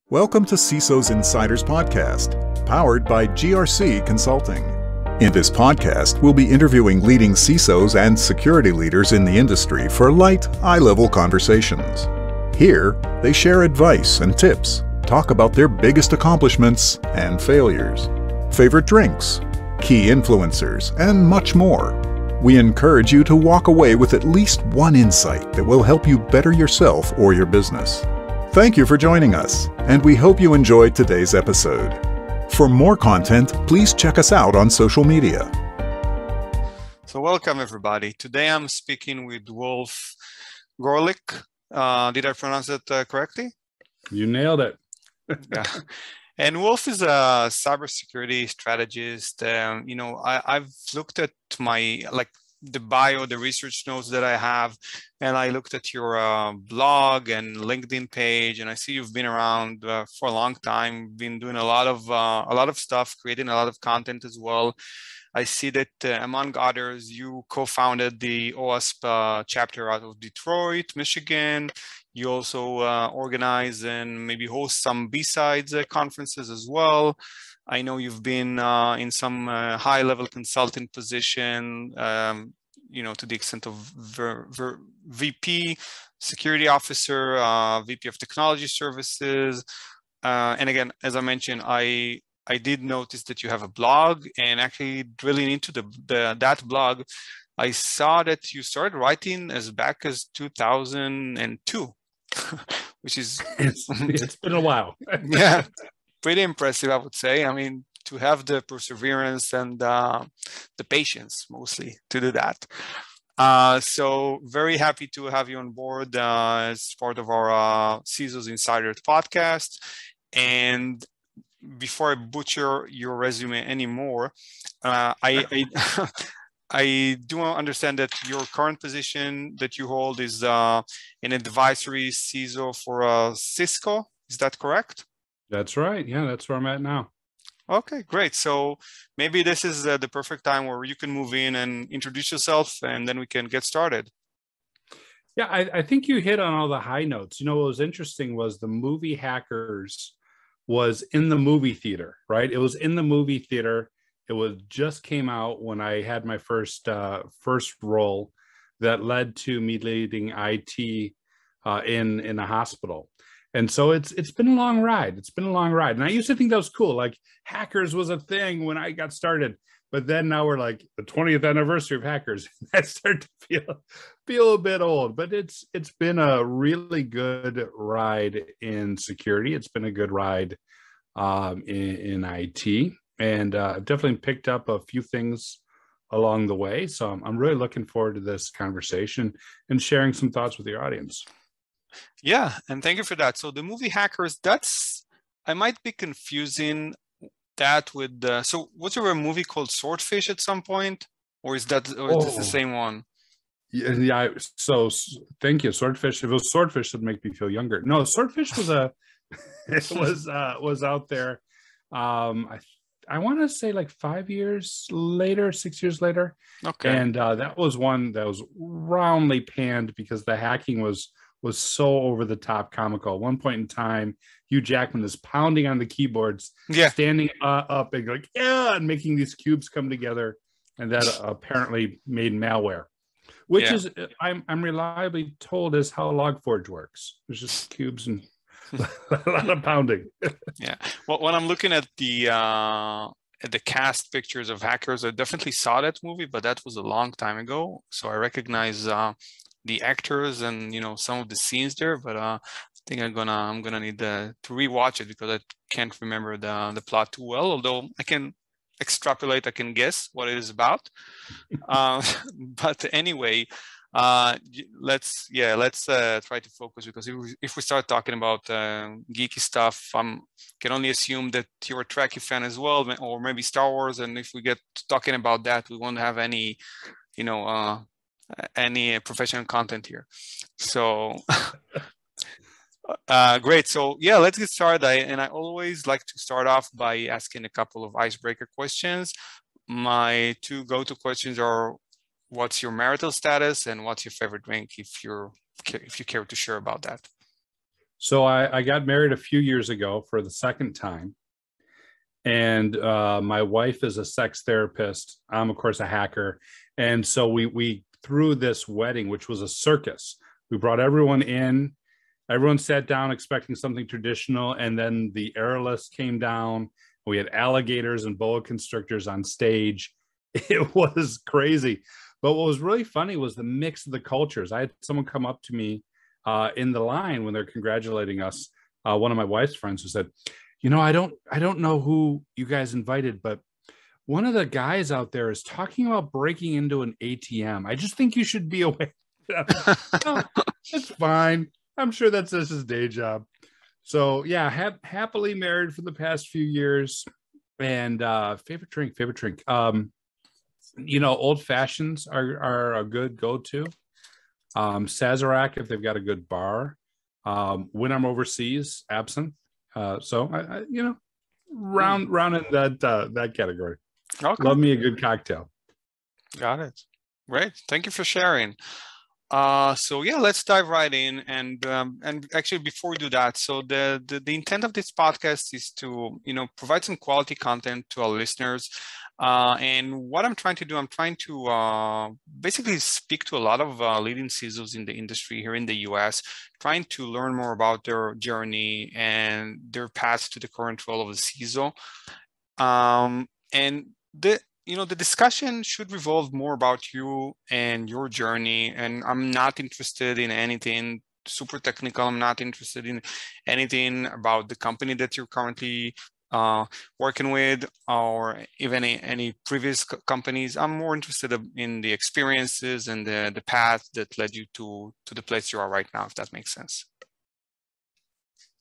Welcome to CISO's Insiders Podcast, powered by GRC Consulting. In this podcast, we'll be interviewing leading CISOs and security leaders in the industry for light, eye-level conversations. Here, they share advice and tips, talk about their biggest accomplishments and failures, favorite drinks, key influencers, and much more. We encourage you to walk away with at least one insight that will help you better yourself or your business. Thank you for joining us, and we hope you enjoyed today's episode. For more content, please check us out on social media. So welcome, everybody. Today I'm speaking with Wolf Goerlich. Did I pronounce it correctly? You nailed it. Yeah. And Wolf is a cybersecurity strategist. I've looked at the bio, the research notes that I have, and I looked at your blog and LinkedIn page, and I see you've been around for a long time, been doing a lot of stuff, creating a lot of content as well. I see that among others, you co-founded the OWASP chapter out of Detroit, Michigan. You also organize and maybe host some B-Sides conferences as well. I know you've been in some high-level consulting position, to the extent of VP, security officer, VP of technology services. And again, as I mentioned, I did notice that you have a blog, and actually drilling into that blog, I saw that you started writing as back as 2002, which is... It's been a while. Yeah. Pretty impressive, I would say. I mean, to have the perseverance and the patience, mostly, to do that. So very happy to have you on board as part of our CISO's Insiders podcast. And before I butcher your resume anymore, I do understand that your current position that you hold is an advisory CISO for CISCO. Is that correct? That's right. Yeah, that's where I'm at now. Okay, great. So maybe this is the perfect time where you can move in and introduce yourself, and then we can get started. Yeah, I think you hit on all the high notes. You know, what was interesting was the movie Hackers was in the movie theater, right? It was in the movie theater. It was just came out when I had my first role that led to me leading IT in a hospital. And so it's been a long ride. It's been a long ride. And I used to think that was cool. Like Hackers was a thing when I got started. But then now we're like the 20th anniversary of Hackers. I start to feel a bit old. But it's been a really good ride in security. It's been a good ride in IT. And I've definitely picked up a few things along the way. So I'm really looking forward to this conversation and sharing some thoughts with your audience. Yeah, and thank you for that. So the movie Hackers, I might be confusing that with, so was there a movie called Swordfish at some point? Or is this the same one? Yeah. So thank you. Swordfish. If it was Swordfish, it'd make me feel younger. No, Swordfish was was out there. I want to say like 5 years later, 6 years later. Okay. And that was one that was roundly panned because the hacking was so over the top comical. At one point in time, Hugh Jackman is pounding on the keyboards, standing up and like, and making these cubes come together. And that apparently made malware, which is, I'm reliably told, is how Log4j works. There's just cubes and a lot of pounding. Yeah. Well, when I'm looking at the cast pictures of Hackers, I definitely saw that movie, but that was a long time ago. So I recognize the actors and some of the scenes there, but I think I'm gonna need to rewatch it because I can't remember the plot too well. Although I can extrapolate, I can guess what it is about. But anyway, let's try to focus, because if we start talking about geeky stuff, can only assume that you're a Trekkie fan as well, or maybe Star Wars. And if we get talking about that, we won't have any professional content here. So great. So yeah, let's get started. I always like to start off by asking a couple of icebreaker questions. My two go-to questions are, what's your marital status and what's your favorite drink, if you care to share about that? So I got married a few years ago for the second time. And my wife is a sex therapist. I'm, of course, a hacker. And so we threw this wedding, which was a circus. We brought everyone in. Everyone sat down expecting something traditional. And then the airlifts came down. We had alligators and boa constrictors on stage. It was crazy. But what was really funny was the mix of the cultures. I had someone come up to me in the line when they're congratulating us. One of my wife's friends who said, I don't know who you guys invited, but one of the guys out there is talking about breaking into an ATM. I just think you should be aware. Oh, it's fine. I'm sure that's his day job. So yeah, happily married for the past few years. And favorite drink. Old fashions are a good go-to. Sazerac if they've got a good bar. When I'm overseas, absinthe. So I round in that category. Okay. Love me a good cocktail. Got it. Great. Thank you for sharing. So yeah, let's dive right in. And actually, before we do that, so the intent of this podcast is to provide some quality content to our listeners. And what I'm trying to do, I'm trying to basically speak to a lot of leading CISOs in the industry here in the US, trying to learn more about their journey and their path to the current role of the CISO. And the discussion should revolve more about you and your journey. And I'm not interested in anything super technical. I'm not interested in anything about the company that you're currently working with, or even any previous companies. I'm more interested in the experiences and the path that led you to the place you are right now, if that makes sense.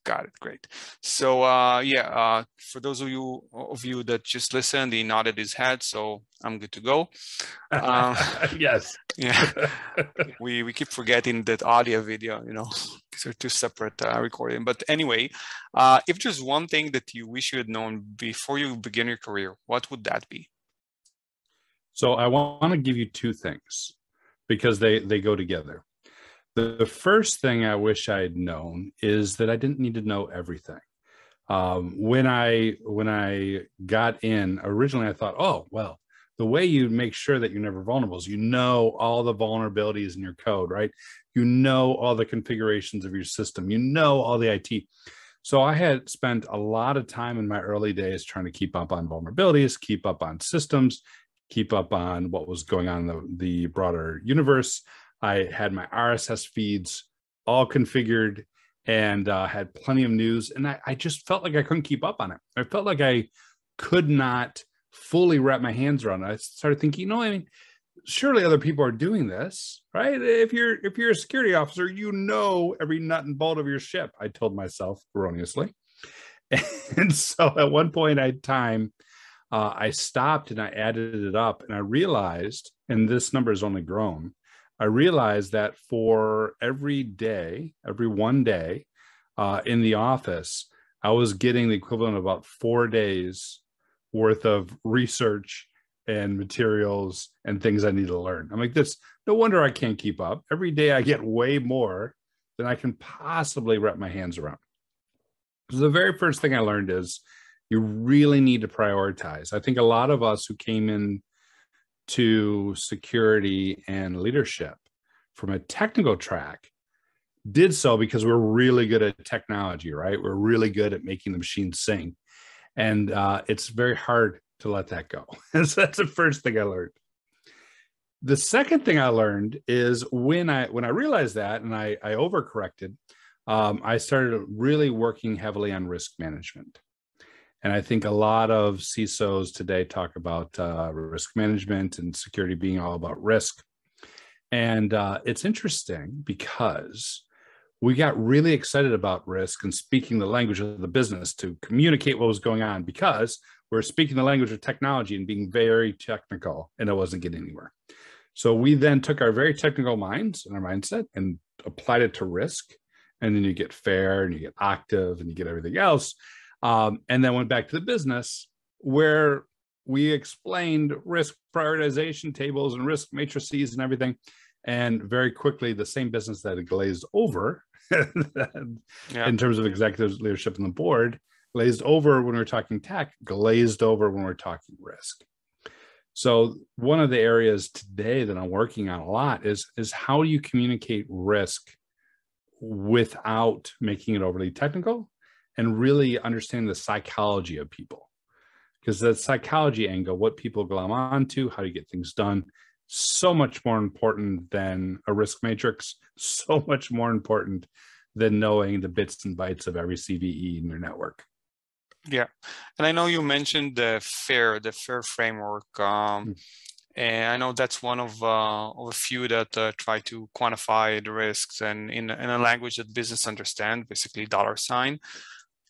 Got it. Great. So for those of you that just listened, he nodded his head, so I'm good to go. Yes. Yeah. we keep forgetting that audio, video, these are two separate recording. But anyway, if there's one thing that you wish you had known before you begin your career, what would that be? So I want to give you two things because they go together. The first thing I wish I had known is that I didn't need to know everything. When I got in, originally I thought, oh, well, the way you make sure that you're never vulnerable is all the vulnerabilities in your code, right? All the configurations of your system, all the IT. So I had spent a lot of time in my early days trying to keep up on vulnerabilities, keep up on systems, keep up on what was going on in the broader universe. I had my RSS feeds all configured and had plenty of news. And I just felt like I couldn't keep up on it. I felt like I could not fully wrap my hands around it. I started thinking, surely other people are doing this, right? If you're a security officer, every nut and bolt of your ship, I told myself erroneously. And so at one point in time, I stopped and I added it up and I realized, and this number has only grown, I realized that for every one day in the office, I was getting the equivalent of about 4 days worth of research and materials and things I need to learn. I'm like, this, no wonder I can't keep up. Every day I get way more than I can possibly wrap my hands around. So the very first thing I learned is you really need to prioritize. I think a lot of us who came in to security and leadership from a technical track did so because we're really good at technology, right? We're really good at making the machine sing. And it's very hard to let that go. So that's the first thing I learned. The second thing I learned is when I realized that and I overcorrected, I started really working heavily on risk management. And I think a lot of CISOs today talk about risk management and security being all about risk. And it's interesting because we got really excited about risk and speaking the language of the business to communicate what was going on because we're speaking the language of technology and being very technical, and it wasn't getting anywhere. So we then took our very technical minds and our mindset and applied it to risk. And then you get fair and you get octave and you get everything else. And then went back to the business where we explained risk prioritization tables and risk matrices and everything. And very quickly, the same business that had glazed over in terms of executive leadership on the board, glazed over when we're talking tech, glazed over when we're talking risk. So one of the areas today that I'm working on a lot is how do you communicate risk without making it overly technical and really understanding the psychology of people? Because the psychology angle, what people glom onto, how do you get things done, so much more important than a risk matrix, so much more important than knowing the bits and bytes of every CVE in your network. Yeah, and I know you mentioned the FAIR framework, and I know that's one of a few that try to quantify the risks and in a language that business understand, basically $.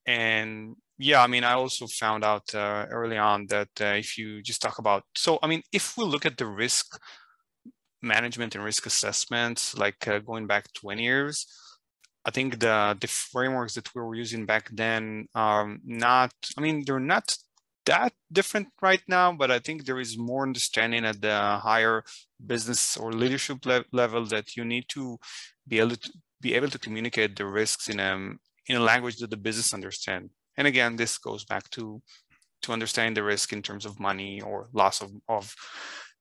And yeah, I mean, I also found out early on that if you just talk about, so I mean, if we look at the risk management and risk assessments, like going back 20 years, I think the frameworks that we were using back then are not, I mean, they're not that different right now, but I think there is more understanding at the higher business or leadership level that you need to be able to communicate the risks in a language that the business understand. And again, this goes back to understanding the risk in terms of money or loss of.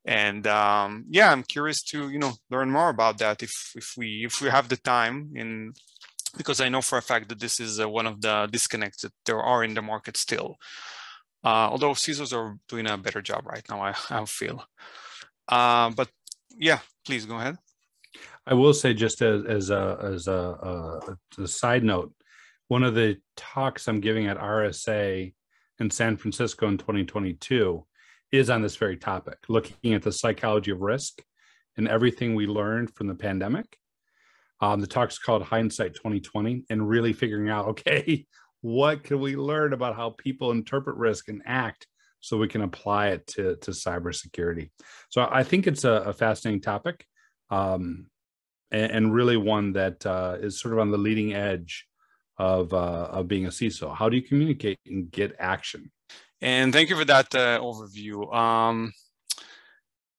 And yeah, I'm curious to learn more about that if we have the time, because I know for a fact that this is one of the disconnects that there are in the market still. Although CISOs are doing a better job right now, I feel. But yeah, please go ahead. I will say, just as a side note, one of the talks I'm giving at RSA in San Francisco in 2022 is on this very topic, looking at the psychology of risk and everything we learned from the pandemic. The talk's called Hindsight 2020, and really figuring out, okay, what can we learn about how people interpret risk and act so we can apply it to cybersecurity. So I think it's a fascinating topic, and really one that is sort of on the leading edge of being a CISO. How do you communicate and get action? And thank you for that overview.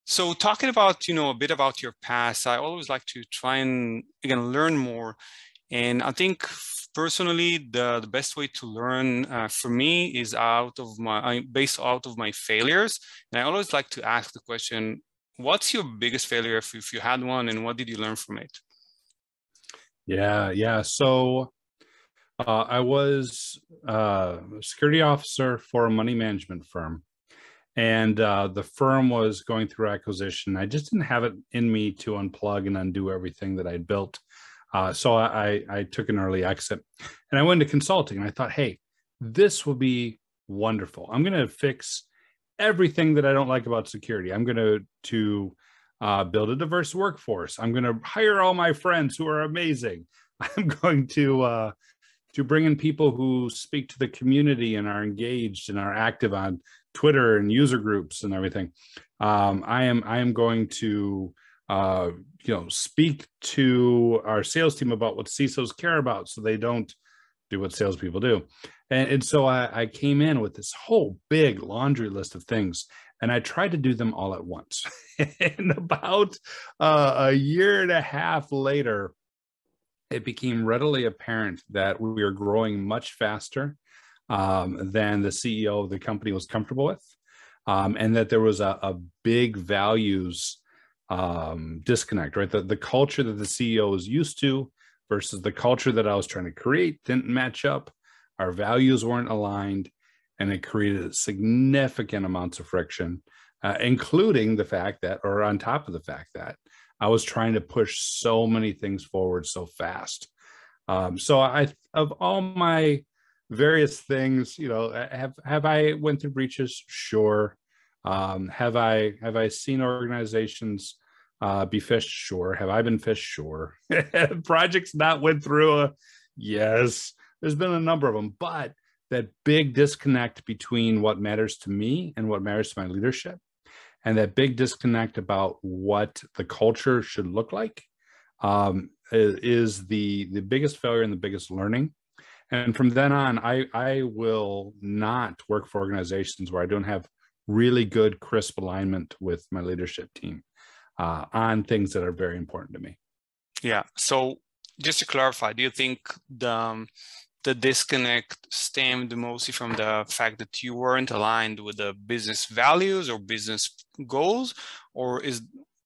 So talking about, a bit about your past, I always like to try and, again, learn more. And I think personally, the best way to learn for me is based out of my failures. And I always like to ask the question, what's your biggest failure if you had one, and what did you learn from it? Yeah. So I was a security officer for a money management firm. And the firm was going through acquisition. I just didn't have it in me to unplug and undo everything that I'd built. So I took an early exit, and I went into consulting. And I thought, hey, this will be wonderful. I'm going to fix everything that I don't like about security. I'm going to build a diverse workforce. I'm going to hire all my friends who are amazing. I'm going to bring in people who speak to the community and are engaged and are active on Twitter and user groups and everything. I am going to speak to our sales team about what CISOs care about, so they don't do what salespeople do. And so I came in with this whole big laundry list of things, and I tried to do them all at once. And about a year and a half later, it became readily apparent that we were growing much faster than the CEO of the company was comfortable with, and that there was a big values disconnect, right? The culture that the CEO was used to versus the culture that I was trying to create didn't match up. Our values weren't aligned, and it created significant amounts of friction, including the fact that, or on top of the fact that, I was trying to push so many things forward so fast. So of all my various things, have I went through breaches? Sure. Have I seen organizations be phished? Sure. Have I been phished? Sure. Projects not went through? Yes. There's been a number of them, but that big disconnect between what matters to me and what matters to my leadership, and that big disconnect about what the culture should look like, is the biggest failure and the biggest learning. And from then on, I will not work for organizations where I don't have really good, crisp alignment with my leadership team on things that are very important to me. Yeah. So just to clarify, do you think the disconnect stemmed mostly from the fact that you weren't aligned with the business values or business goals, or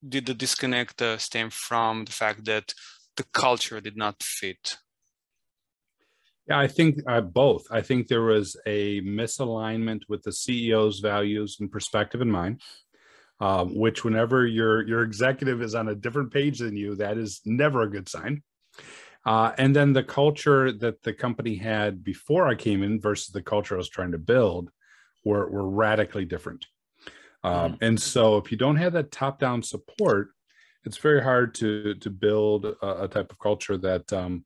did the disconnect stem from the fact that the culture did not fit? Yeah, I think both. I think there was a misalignment with the CEO's values and perspective in mind, which whenever your executive is on a different page than you, that is never a good sign. And then the culture that the company had before I came in versus the culture I was trying to build were radically different. And so if you don't have that top-down support, it's very hard to build a type of culture that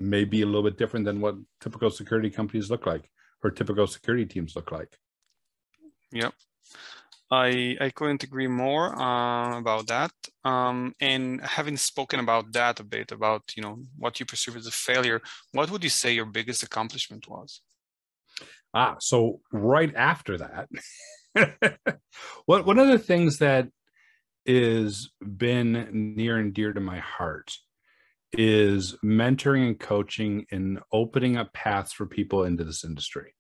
may be a little bit different than what typical security companies look like or typical security teams look like. Yep. I couldn't agree more about that. And having spoken about that a bit, about what you perceive as a failure, what would you say your biggest accomplishment was? So right after that, one of the things that is been near and dear to my heart is mentoring and coaching and opening up paths for people into this industry.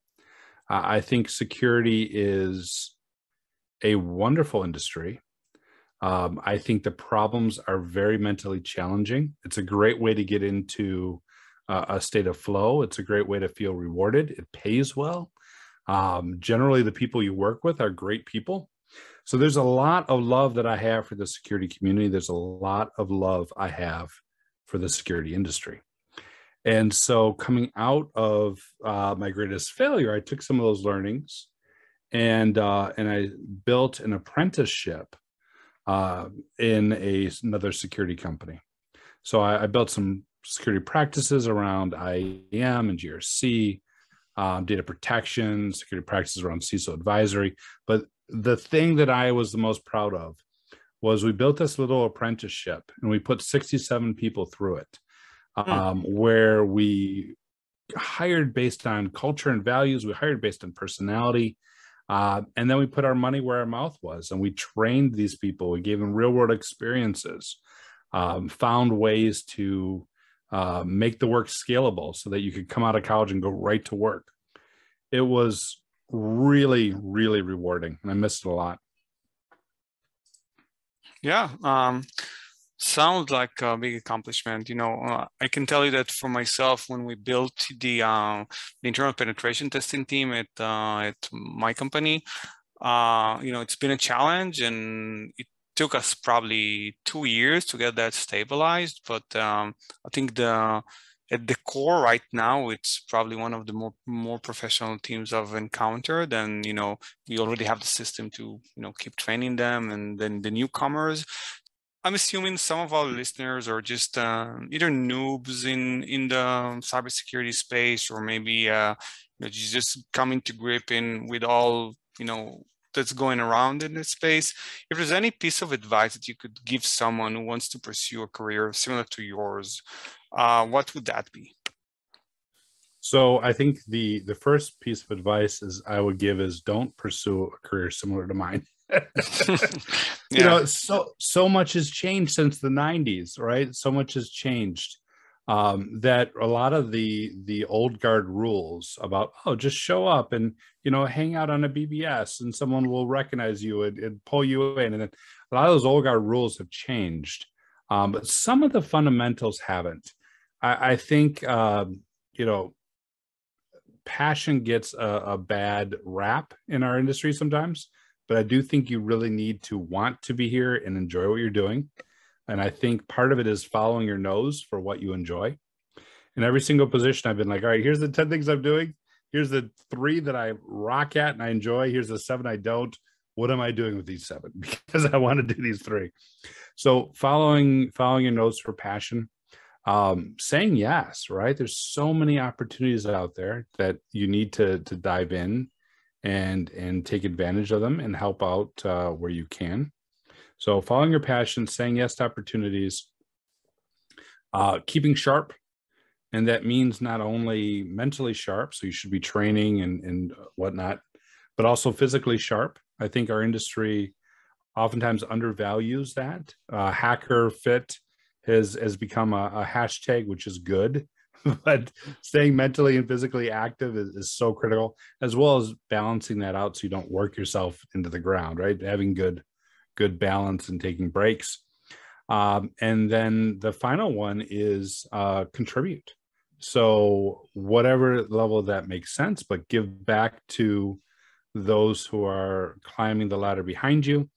I think security is a wonderful industry. I think the problems are very mentally challenging. It's a great way to get into a state of flow. It's a great way to feel rewarded. It pays well. Generally, the people you work with are great people. So there's a lot of love that I have for the security community. There's a lot of love I have for the security industry. And so coming out of my greatest failure, I took some of those learnings and I built an apprenticeship in another security company. So I built some security practices around IAM and GRC, data protection, security practices around CISO advisory. But the thing that I was the most proud of was we built this little apprenticeship and we put 67 people through it, where we hired based on culture and values. We hired based on personality. And then we put our money where our mouth was, and we trained these people. We gave them real world experiences, found ways to make the work scalable so that you could come out of college and go right to work. It was really, really rewarding, and I missed it a lot. Yeah. Sounds like a big accomplishment. I can tell you that for myself, when we built the internal penetration testing team at my company, it's been a challenge, and it took us probably 2 years to get that stabilized. But I think at the core right now, it's probably one of the more professional teams I've encountered. And we already have the system to keep training them, and then the newcomers. I'm assuming some of our listeners are just either noobs in the cybersecurity space, or maybe just coming to grip with all that's going around in this space. If there's any piece of advice that you could give someone who wants to pursue a career similar to yours, what would that be? So I think the first piece of advice I would give is don't pursue a career similar to mine. Yeah. So much has changed since the 90s, right? So much has changed that a lot of the old guard rules about, just show up and hang out on a BBS and someone will recognize you and pull you in, and then a lot of those old guard rules have changed, but some of the fundamentals haven't. I think passion gets a bad rap in our industry sometimes, but I do think you really need to want to be here and enjoy what you're doing. And I think part of it is following your nose for what you enjoy. In every single position, I've been like, all right, here's the 10 things I'm doing. Here's the 3 that I rock at and I enjoy. Here's the 7 I don't. What am I doing with these 7? Because I want to do these 3. So following your nose for passion, saying yes, right? There's so many opportunities out there that you need to dive in and take advantage of them and help out where you can. So following your passion, saying yes to opportunities, keeping sharp. And that means not only mentally sharp, so you should be training and whatnot, but also physically sharp. I think our industry oftentimes undervalues that. Hacker fit has become a hashtag, which is good. But staying mentally and physically active is so critical, as well as balancing that out so you don't work yourself into the ground, right? Having good balance and taking breaks. And then the final one is contribute. So whatever level that makes sense, but give back to those who are climbing the ladder behind you.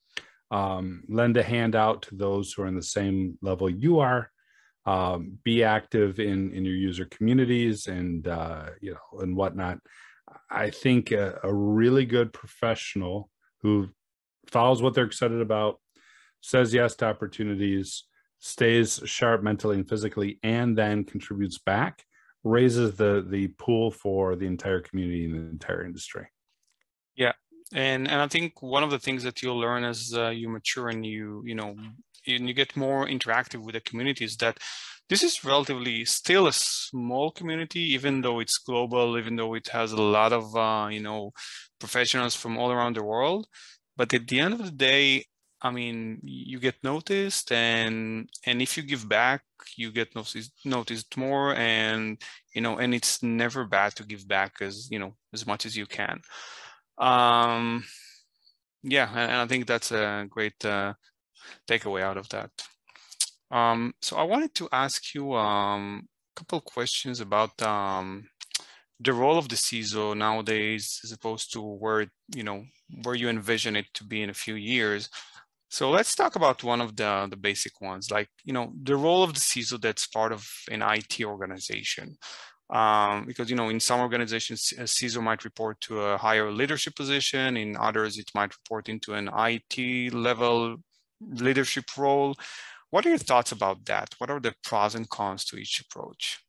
Lend a hand out to those who are in the same level you are. Be active in your user communities and and whatnot. I think a really good professional who follows what they're excited about, says yes to opportunities, stays sharp mentally and physically, and then contributes back, raises the pool for the entire community and the entire industry. Yeah, and I think one of the things that you'll learn as you mature and you get more interactive with the community is that this is relatively still a small community, even though it's global, even though it has a lot of professionals from all around the world. But at the end of the day, I mean, you get noticed, and if you give back, you get noticed more, and and it's never bad to give back as much as you can. Yeah, and I think that's a great takeaway out of that. So I wanted to ask you a couple questions about the role of the CISO nowadays, as opposed to where you envision it to be in a few years. So let's talk about one of the basic ones, like the role of the CISO that's part of an IT organization. Because in some organizations, a CISO might report to a higher leadership position. In others, it might report into an IT level leadership role. What are your thoughts about that? What are the pros and cons to each approach?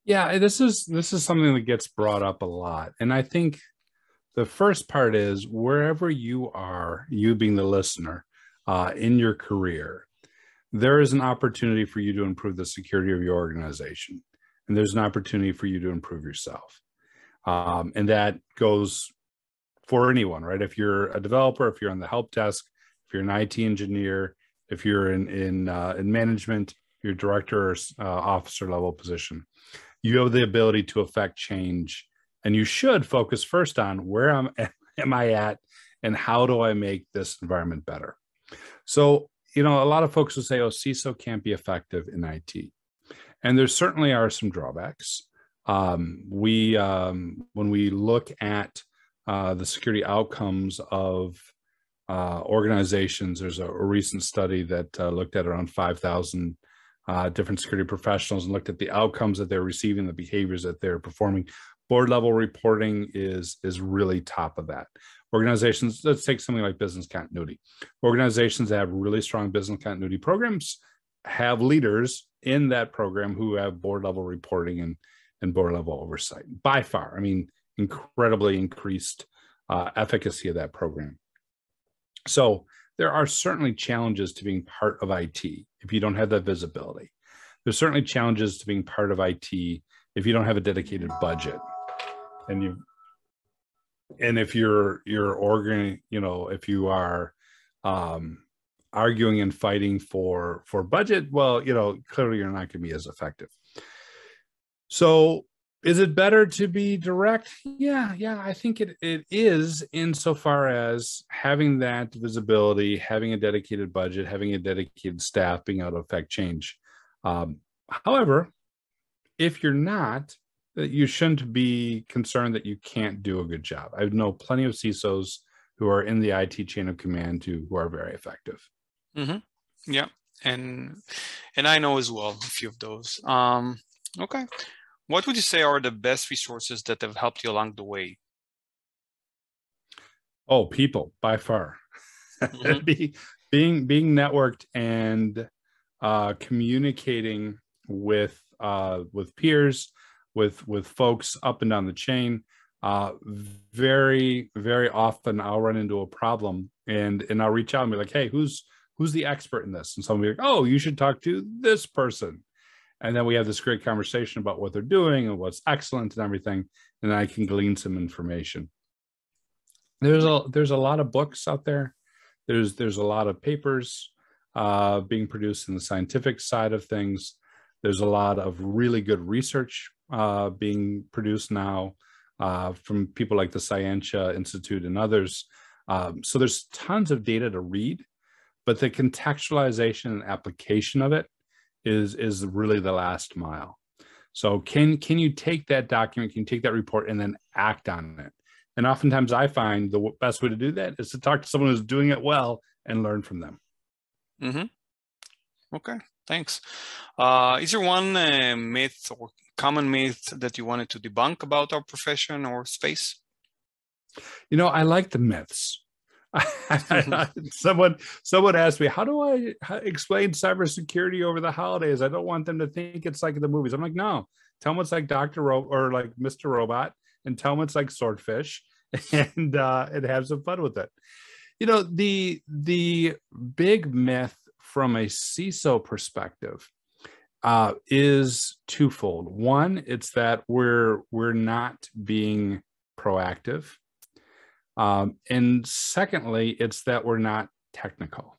Yeah, this is something that gets brought up a lot, and I think the first part is wherever you are, you being the listener, in your career, there is an opportunity for you to improve the security of your organization. And there's an opportunity for you to improve yourself. And that goes for anyone, right? If you're a developer, if you're on the help desk, if you're an IT engineer, if you're in management, your director or officer level position, you have the ability to affect change. And you should focus first on where am I at and how do I make this environment better? So, a lot of folks will say, oh, CISO can't be effective in IT. And there certainly are some drawbacks. When we look at the security outcomes of organizations, there's a recent study that looked at around 5,000 different security professionals and looked at the outcomes that they're receiving, the behaviors that they're performing. Board level reporting is really top of that. Organizations, let's take something like business continuity. Organizations that have really strong business continuity programs have leaders in that program who have board level reporting and board level oversight. By far, I mean, incredibly increased efficacy of that program. So there are certainly challenges to being part of IT if you don't have that visibility. There's certainly challenges to being part of IT if you don't have a dedicated budget. And if you're organ, if you are arguing and fighting for budget, well, clearly you're not going to be as effective. So is it better to be direct? Yeah, I think it is, insofar as having that visibility, having a dedicated budget, having a dedicated staff, being able to affect change. However, if you're not, you shouldn't be concerned that you can't do a good job. I know plenty of CISOs who are in the IT chain of command who are very effective. Mm-hmm. Yeah, and I know as well a few of those. Okay. What would you say are the best resources that have helped you along the way? Oh, people, by far. Mm-hmm. being networked and communicating with peers, with folks up and down the chain. Very, very often I'll run into a problem and I'll reach out and be like, hey, who's the expert in this? And someone will be like, oh, you should talk to this person. And then we have this great conversation about what they're doing and what's excellent and everything. And I can glean some information. There's a lot of books out there. There's a lot of papers. being produced in the scientific side of things. There's a lot of really good research being produced now from people like the Scientia Institute and others. So there's tons of data to read, but the contextualization and application of it is really the last mile. So can you take that document, can you take that report and then act on it? And oftentimes I find the best way to do that is to talk to someone who's doing it well and learn from them. Mm-hmm. Okay, thanks. Is there one myth or common myth that you wanted to debunk about our profession or space? You know, I like the myths. Someone asked me, how do I explain cybersecurity over the holidays? I don't want them to think it's like the movies. I'm like, no, tell them it's like Dr. or like Mr. Robot, and tell them it's like Swordfish, and have some fun with it. You know, the big myth from a CISO perspective is twofold. One, it's that we're not being proactive. And secondly, it's that we're not technical.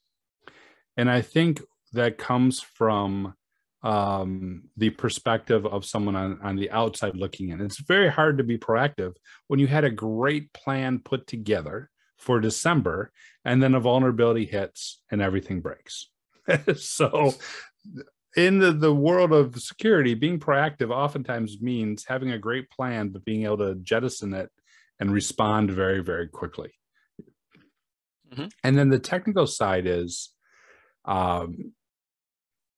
And I think that comes from the perspective of someone on the outside looking in. It's very hard to be proactive when you had a great plan put together for December, and then a vulnerability hits and everything breaks. So in the world of security, being proactive oftentimes means having a great plan, but being able to jettison it and respond very, very quickly. Mm-hmm. And then the technical side is a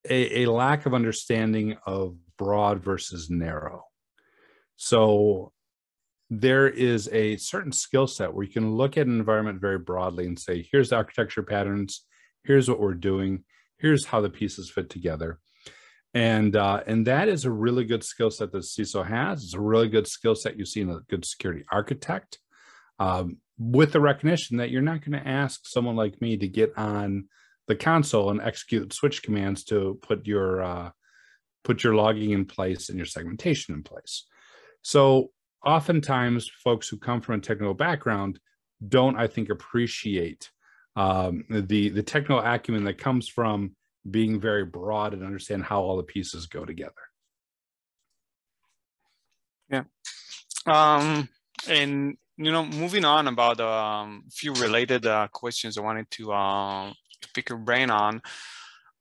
lack of understanding of broad versus narrow. So there is a certain skill set where you can look at an environment very broadly and say, here's the architecture patterns, here's what we're doing, here's how the pieces fit together. And that is a really good skill set that CISO has. It's a really good skill set you see in a good security architect, with the recognition that you're not going to ask someone like me to get on the console and execute switch commands to put your logging in place and your segmentation in place. So oftentimes folks who come from a technical background don't, I think, appreciate the technical acumen that comes from being very broad and understand how all the pieces go together. Yeah. And, you know, moving on about a few related questions I wanted to pick your brain on.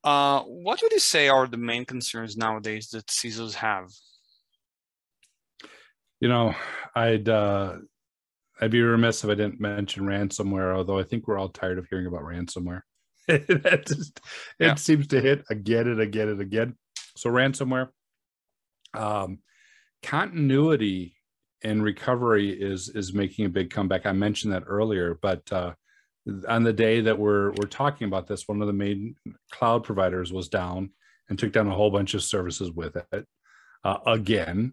What would you say are the main concerns nowadays that CISOs have? You know, I'd be remiss if I didn't mention ransomware, although I think we're all tired of hearing about ransomware. It seems to hit again and again and again. So ransomware, continuity and recovery is making a big comeback. I mentioned that earlier, but on the day that we're talking about this, one of the main cloud providers was down and took down a whole bunch of services with it again.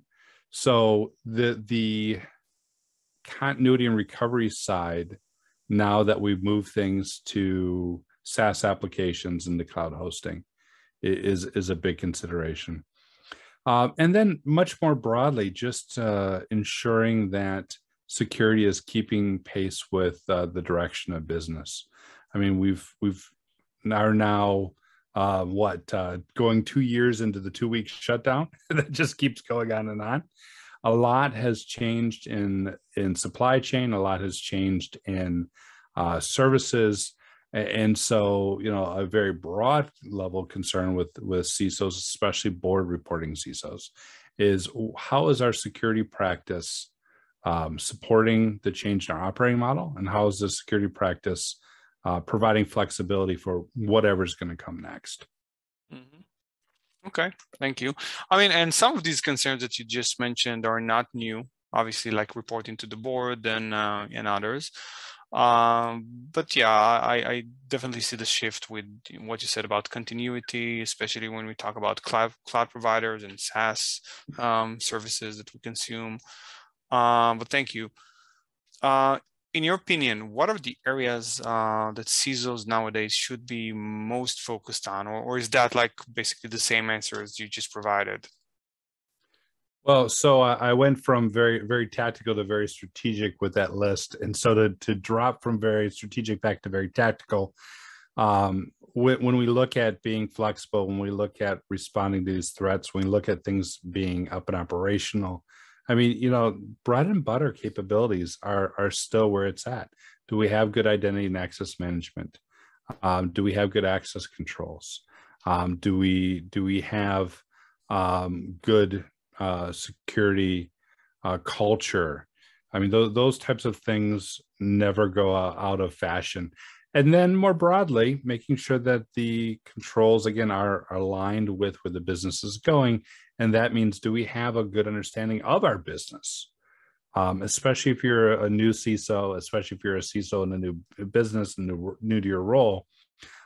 So the continuity and recovery side, now that we've moved things to SaaS applications and the cloud hosting, is a big consideration. And then much more broadly, just ensuring that security is keeping pace with the direction of business. I mean, we've are now going 2 years into the 2-week shutdown that just keeps going on and on. A lot has changed in supply chain. A lot has changed in services. And so, you know, a very broad level concern with CISOs, especially board reporting CISOs, is how is our security practice supporting the change in our operating model, and how is the security practice providing flexibility for whatever's going to come next? Mm-hmm. Okay, thank you. I mean, and some of these concerns that you just mentioned are not new, obviously, like reporting to the board and others. But yeah, I definitely see the shift with what you said about continuity, especially when we talk about cloud providers and SaaS services that we consume. But thank you. In your opinion, what are the areas that CISOs nowadays should be most focused on, or is that like basically the same answer as you just provided? Well, so I went from very, very tactical to very strategic with that list. And so to drop from very strategic back to very tactical, when we look at being flexible, when we look at responding to these threats, when we look at things being up and operational, I mean, bread and butter capabilities are still where it's at. Do we have good identity and access management? Do we have good access controls? Do we have good security culture? I mean, those types of things never go out of fashion. And then more broadly, making sure that the controls, again, are aligned with where the business is going. And that means, do we have a good understanding of our business? Especially if you're a new CISO, especially if you're a CISO in a new business and new to your role,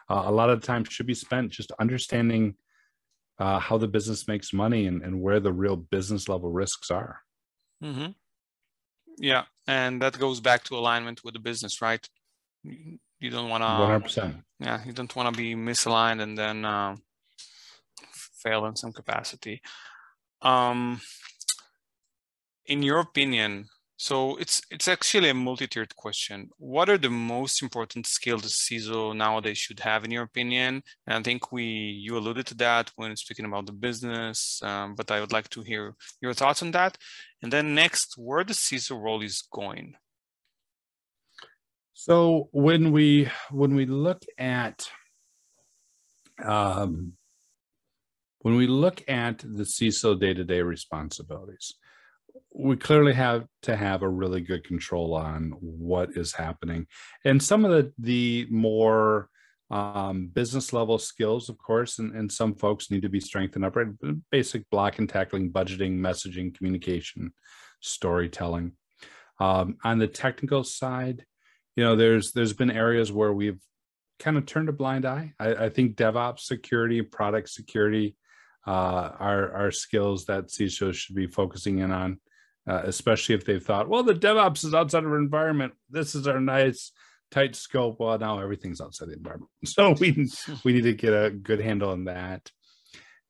a lot of time should be spent just understanding how the business makes money and where the real business level risks are. Mm-hmm. Yeah, and that goes back to alignment with the business, right? You don't want to 100%. Yeah, you don't want to be misaligned and then fail in some capacity. In your opinion, so it's actually a multi-tiered question. What are the most important skills a CISO nowadays should have, in your opinion? And I think you alluded to that when speaking about the business, but I would like to hear your thoughts on that. And then next, where the CISO role is going. So when we look at the CISO day-to-day responsibilities, we clearly have to have a really good control on what is happening. And some of the more business level skills, of course, and some folks need to be strengthened up, right? Basic block and tackling, budgeting, messaging, communication, storytelling. On the technical side, there's been areas where we've kind of turned a blind eye. I think DevOps security, product security are skills that CISOs should be focusing in on, especially if they've thought, well, the DevOps is outside of our environment. This is our nice tight scope. Well, now everything's outside the environment. So we need to get a good handle on that.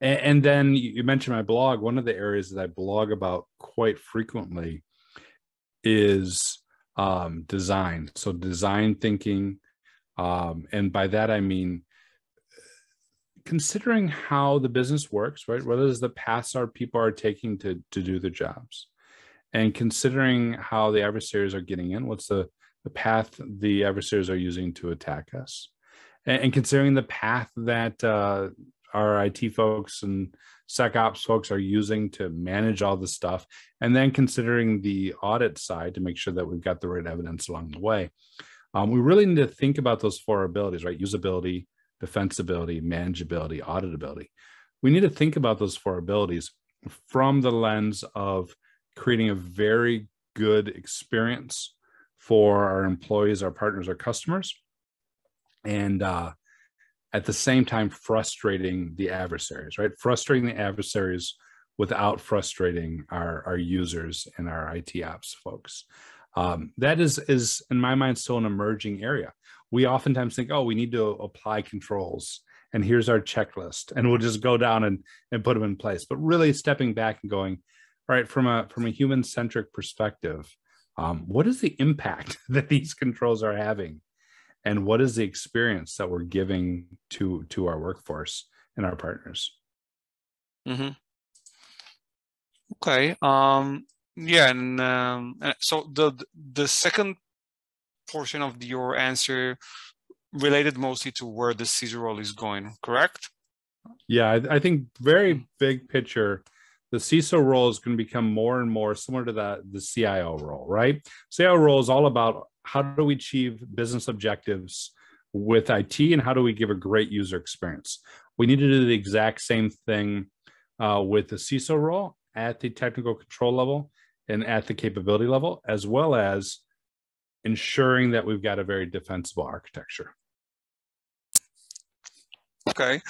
And then you mentioned my blog. One of the areas that I blog about quite frequently is design. So design thinking. And by that, I mean, considering how the business works, right? What is the paths our people are taking to do their jobs, and considering how the adversaries are getting in, what's the path the adversaries are using to attack us, and considering the path that our IT folks and SecOps folks are using to manage all the stuff, and then considering the audit side to make sure that we've got the right evidence along the way. We really need to think about those four abilities, right? Usability, defensibility, manageability, auditability. We need to think about those four abilities from the lens of creating a very good experience for our employees, our partners, our customers, and at the same time frustrating the adversaries, right? Frustrating the adversaries without frustrating our users and our IT ops folks. That is in my mind still an emerging area. We oftentimes think, oh, we need to apply controls, and here's our checklist, and we'll just go down and put them in place. But really stepping back and going, all right, from a human-centric perspective, what is the impact that these controls are having? And what is the experience that we're giving to our workforce and our partners? Mm-hmm. Okay. Yeah, and so the second portion of your answer related mostly to where the CISO role is going, correct? Yeah, I think very big picture, the CISO role is going to become more and more similar to the CIO role, right? CIO role is all about how do we achieve business objectives with IT, and how do we give a great user experience? We need to do the exact same thing with the CISO role at the technical control level and at the capability level, as well as ensuring that we've got a very defensible architecture. Okay.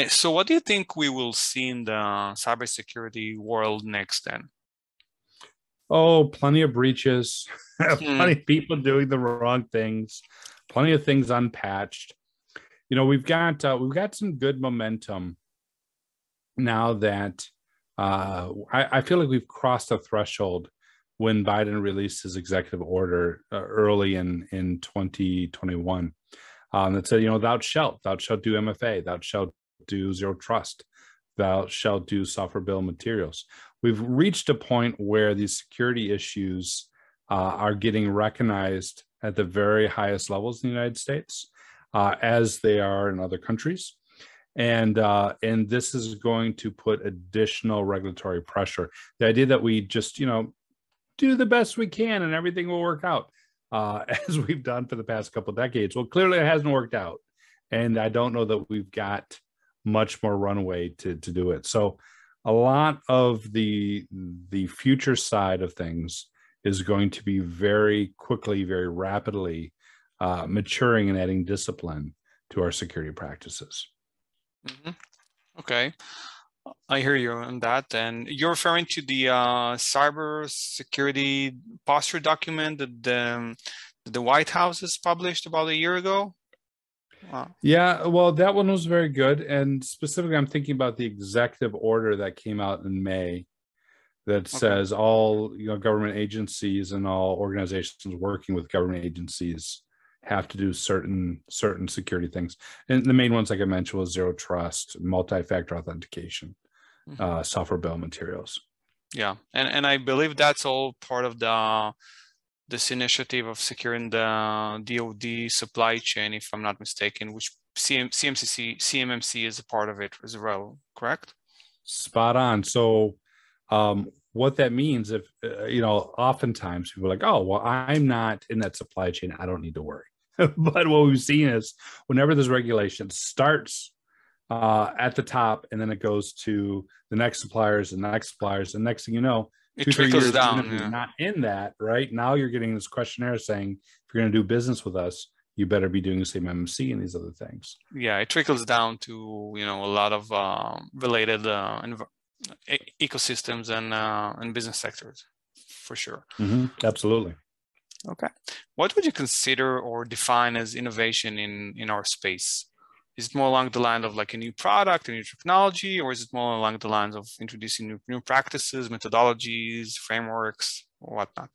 So what do you think we will see in the cybersecurity world next then? Oh, plenty of breaches, plenty of people doing the wrong things, plenty of things unpatched. We've got some good momentum now that I feel like we've crossed a threshold when Biden released his executive order early in 2021. that said, thou shalt do MFA, thou shalt do zero trust, thou shalt do software bill of materials. We've reached a point where these security issues are getting recognized at the very highest levels in the United States, as they are in other countries. And this is going to put additional regulatory pressure. The idea that we just, do the best we can and everything will work out, as we've done for the past couple of decades. Well, clearly it hasn't worked out. And I don't know that we've got much more runway to do it. So a lot of the future side of things is going to be very quickly, very rapidly maturing and adding discipline to our security practices. Mm-hmm. Okay, I hear you on that. And you're referring to the cybersecurity posture document that the White House has published about a year ago? Wow. Yeah, well, that one was very good. And specifically, I'm thinking about the executive order that came out in May that says all government agencies and all organizations working with government agencies have to do certain security things. And the main ones, like I mentioned, was zero trust, multi-factor authentication, software bill of materials. Yeah, and I believe that's all part of this initiative of securing the DoD supply chain, if I'm not mistaken, which CMMC is a part of it as well, correct? Spot on. So what that means, if oftentimes people are like, oh, well, I'm not in that supply chain, I don't need to worry. But what we've seen is whenever this regulation starts at the top and then it goes to the next suppliers and next suppliers, and next thing you know, it trickles down. You're not in that, right? Now you're getting this questionnaire saying, if you're going to do business with us, you better be doing the same MMC and these other things. Yeah, it trickles down to a lot of related ecosystems and business sectors, for sure. Mm-hmm. Absolutely. Okay. What would you consider or define as innovation in our space? Is it more along the line of like a new product, a new technology, or is it more along the lines of introducing new practices, methodologies, frameworks, or whatnot?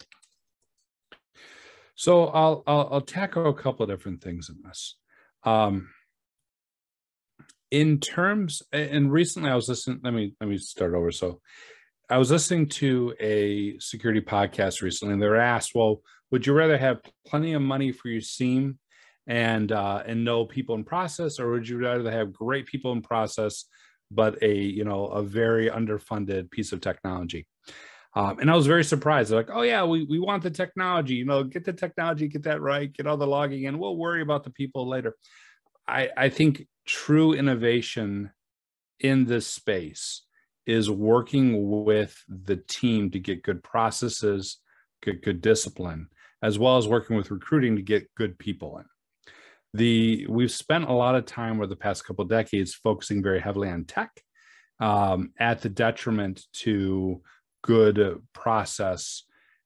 So I'll tackle a couple of different things in this. In terms, and recently I was listening, let me start over. So I was listening to a security podcast recently, and they were asked, well, would you rather have plenty of money for your SIEM and no people in process, or would you rather have great people in process, but a very underfunded piece of technology? And I was very surprised. They're like, oh yeah, we want the technology, get the technology, get that right, get all the logging in. We'll worry about the people later. I think true innovation in this space is working with the team to get good processes, good discipline, as well as working with recruiting to get good people in. We've spent a lot of time over the past couple of decades focusing very heavily on tech, at the detriment to good process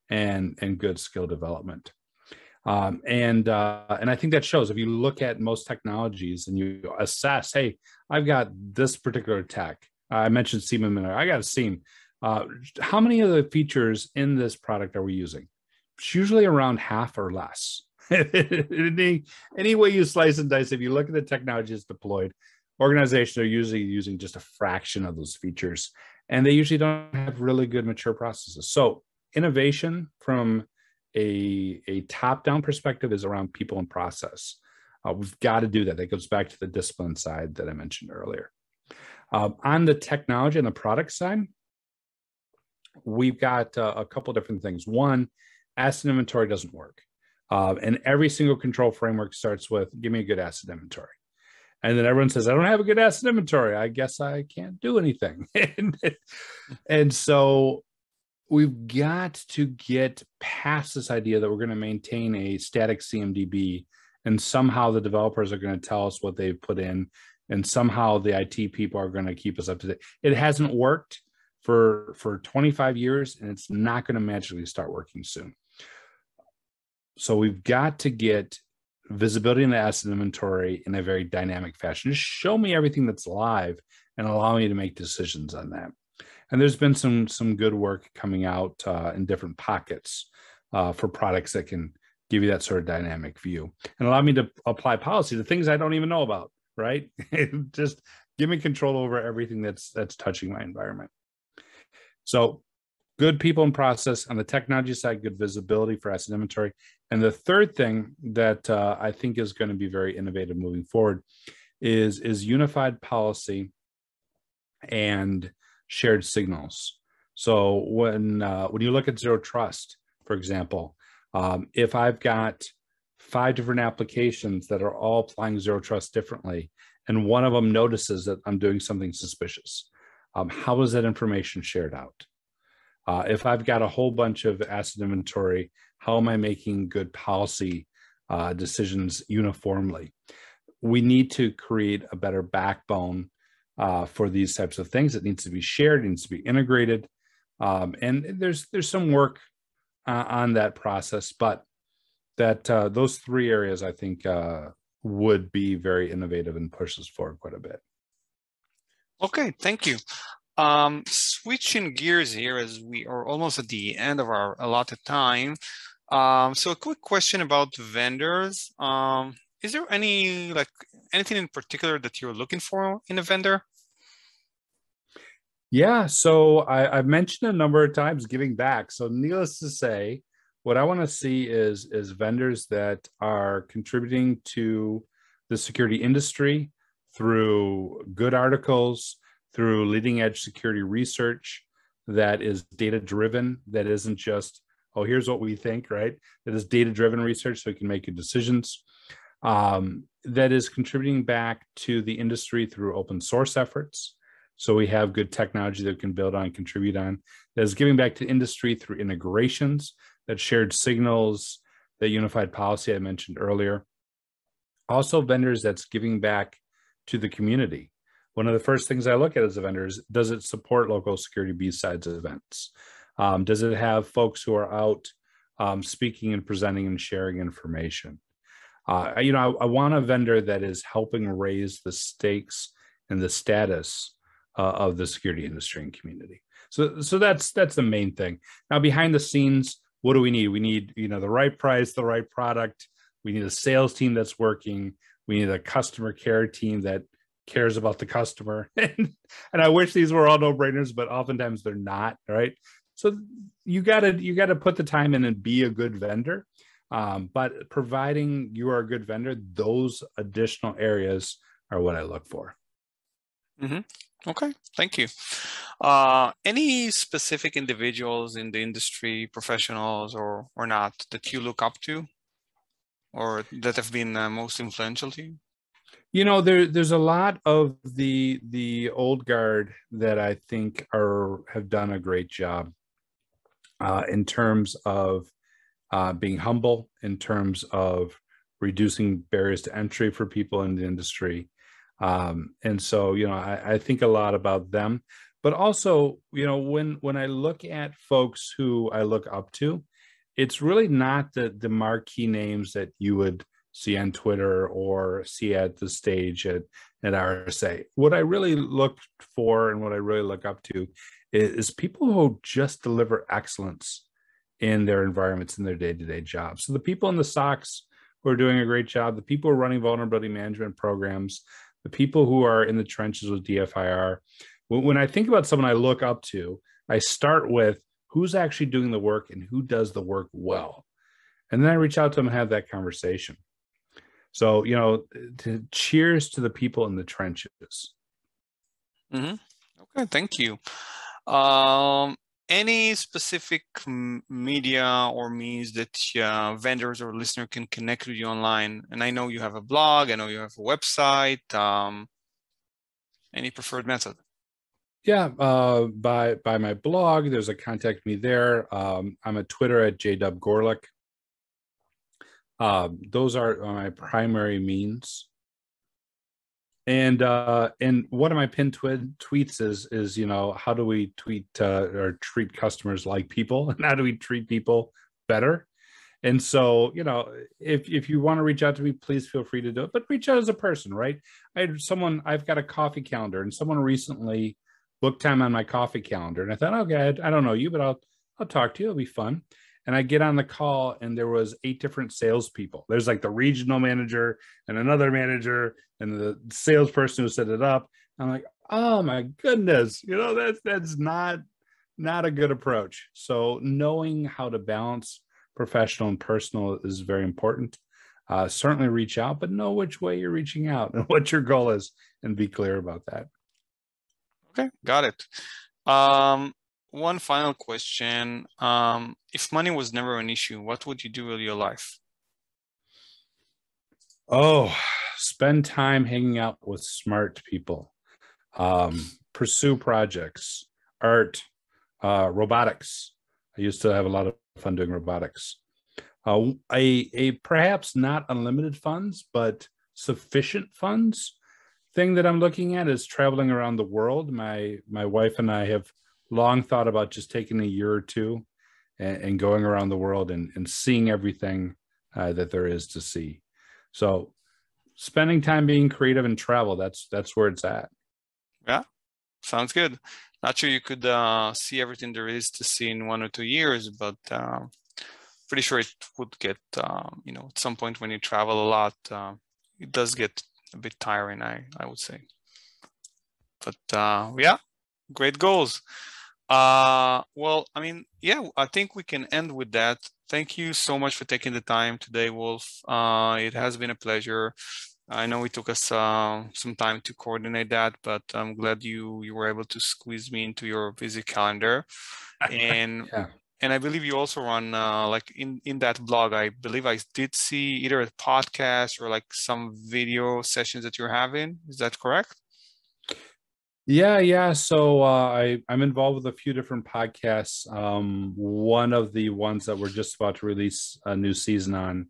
and good skill development. And I think that shows. If you look at most technologies and you assess, hey, I've got this particular tech. I mentioned SIEM a minute. I got a SIEM. How many of the features in this product are we using? It's usually around half or less. Any way you slice and dice, if you look at the technology that's deployed, organizations are usually using just a fraction of those features, and they usually don't have really good mature processes. So innovation from a top-down perspective is around people and process. We've got to do that. That goes back to the discipline side that I mentioned earlier. On the technology and the product side, we've got a couple different things. One, asset inventory doesn't work. And every single control framework starts with, give me a good asset inventory. And then everyone says, I don't have a good asset inventory. I guess I can't do anything. And so we've got to get past this idea that we're going to maintain a static CMDB, and somehow the developers are going to tell us what they've put in, and somehow the IT people are going to keep us up to date. It hasn't worked for 25 years, and it's not going to magically start working soon. So we've got to get visibility in the asset inventory in a very dynamic fashion. Just show me everything that's live and allow me to make decisions on that. And there's been some good work coming out in different pockets for products that can give you that sort of dynamic view and allow me to apply policy to things I don't even know about, right? Just give me control over everything that's touching my environment. So good people and process on the technology side, good visibility for asset inventory. And the third thing that I think is going to be very innovative moving forward is unified policy and shared signals. So when you look at zero trust, for example, if I've got 5 different applications that are all applying zero trust differently, and one of them notices that I'm doing something suspicious, how is that information shared out? If I've got a whole bunch of asset inventory, how am I making good policy decisions uniformly? We need to create a better backbone for these types of things. It needs to be shared, it needs to be integrated. And there's some work on that process, but that those 3 areas I think would be very innovative and push us forward quite a bit. Okay, thank you. Switching gears here as we are almost at the end of our allotted time. So a quick question about vendors. Is there anything in particular that you're looking for in a vendor? Yeah, so I've mentioned a number of times giving back. So needless to say, what I want to see is vendors that are contributing to the security industry through good articles, through leading edge security research that is data driven, that isn't just, oh, here's what we think, right? That is data driven research so we can make good decisions. That is contributing back to the industry through open source efforts. So we have good technology that we can build on and contribute on. That is giving back to industry through integrations, that shared signals, that unified policy I mentioned earlier. Also vendors that's giving back to the community. One of the first things I look at as a vendor is, does it support local security B-sides events? Does it have folks who are out speaking and presenting and sharing information? I want a vendor that is helping raise the stakes and the status of the security industry and community. So that's the main thing. Now, behind the scenes, what do we need? We need the right price, the right product. We need a sales team that's working. We need a customer care team that cares about the customer. And I wish these were all no-brainers, but oftentimes they're not, right? So you gotta put the time in and be a good vendor. But providing you are a good vendor, those additional areas are what I look for. Mm-hmm. Okay, thank you. Any specific individuals in the industry, professionals or not, that you look up to or that have been most influential to you? There's a lot of the old guard that I think have done a great job in terms of being humble, in terms of reducing barriers to entry for people in the industry. And so, I think a lot about them, but also, when I look at folks who I look up to, it's really not the marquee names that you would see on Twitter or see at the stage at RSA. What I really look for and what I really look up to is people who just deliver excellence in their environments, in their day-to-day jobs. So the people in the SOCs who are doing a great job, the people who are running vulnerability management programs, the people who are in the trenches with DFIR. When I think about someone I look up to, I start with who's actually doing the work and who does the work well. And then I reach out to them and have that conversation. So, cheers to the people in the trenches. Mm-hmm. Okay, thank you. Any specific media or means that vendors or listener can connect with you online? And I know you have a blog, I know you have a website. Any preferred method? Yeah, by my blog, there's a contact me there. I'm at Twitter at @JWGoerlich. Those are my primary means. And one of my pinned tweets is how do we tweet or treat customers like people, and how do we treat people better? And so if you want to reach out to me, please feel free to do it, but reach out as a person, right? I've got a coffee calendar, and someone recently booked time on my coffee calendar, and I thought, okay, I don't know you, but I'll talk to you, it'll be fun. And I get on the call and there was 8 different salespeople. There's like the regional manager and another manager and the salesperson who set it up. I'm like, oh my goodness, that's not a good approach. So knowing how to balance professional and personal is very important. Certainly reach out, but know which way you're reaching out and what your goal is, and be clear about that. Okay, got it. One final question. If money was never an issue, what would you do with your life? Oh, spend time hanging out with smart people. Pursue projects, art, robotics. I used to have a lot of fun doing robotics. A perhaps not unlimited funds, but sufficient funds thing that I'm looking at is traveling around the world. My wife and I have long thought about just taking a year or two and going around the world and seeing everything that there is to see. So spending time being creative and travel, that's where it's at. Yeah, sounds good. Not sure you could see everything there is to see in 1 or 2 years, but pretty sure it would get, at some point when you travel a lot, it does get a bit tiring, I would say. But yeah, great goals. Well, I think we can end with that. Thank you so much for taking the time today, Wolf. It has been a pleasure. I know it took us some time to coordinate that, but I'm glad you were able to squeeze me into your busy calendar. And Yeah. And I believe you also run, like in that blog, I believe I did see either a podcast or like some video sessions that you're having. Is that correct? Yeah. So I'm involved with a few different podcasts. One of the ones that we're just about to release a new season on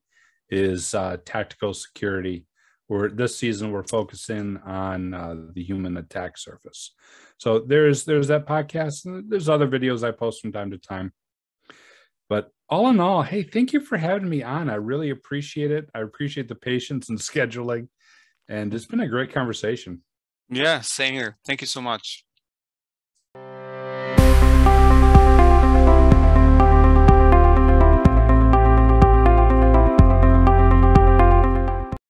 is Tactical Security, where this season we're focusing on the human attack surface. So there's that podcast, and there's other videos I post from time to time. But all in all, hey, thank you for having me on. I really appreciate it. I appreciate the patience and scheduling, and it's been a great conversation. Yeah, same here. Thank you so much.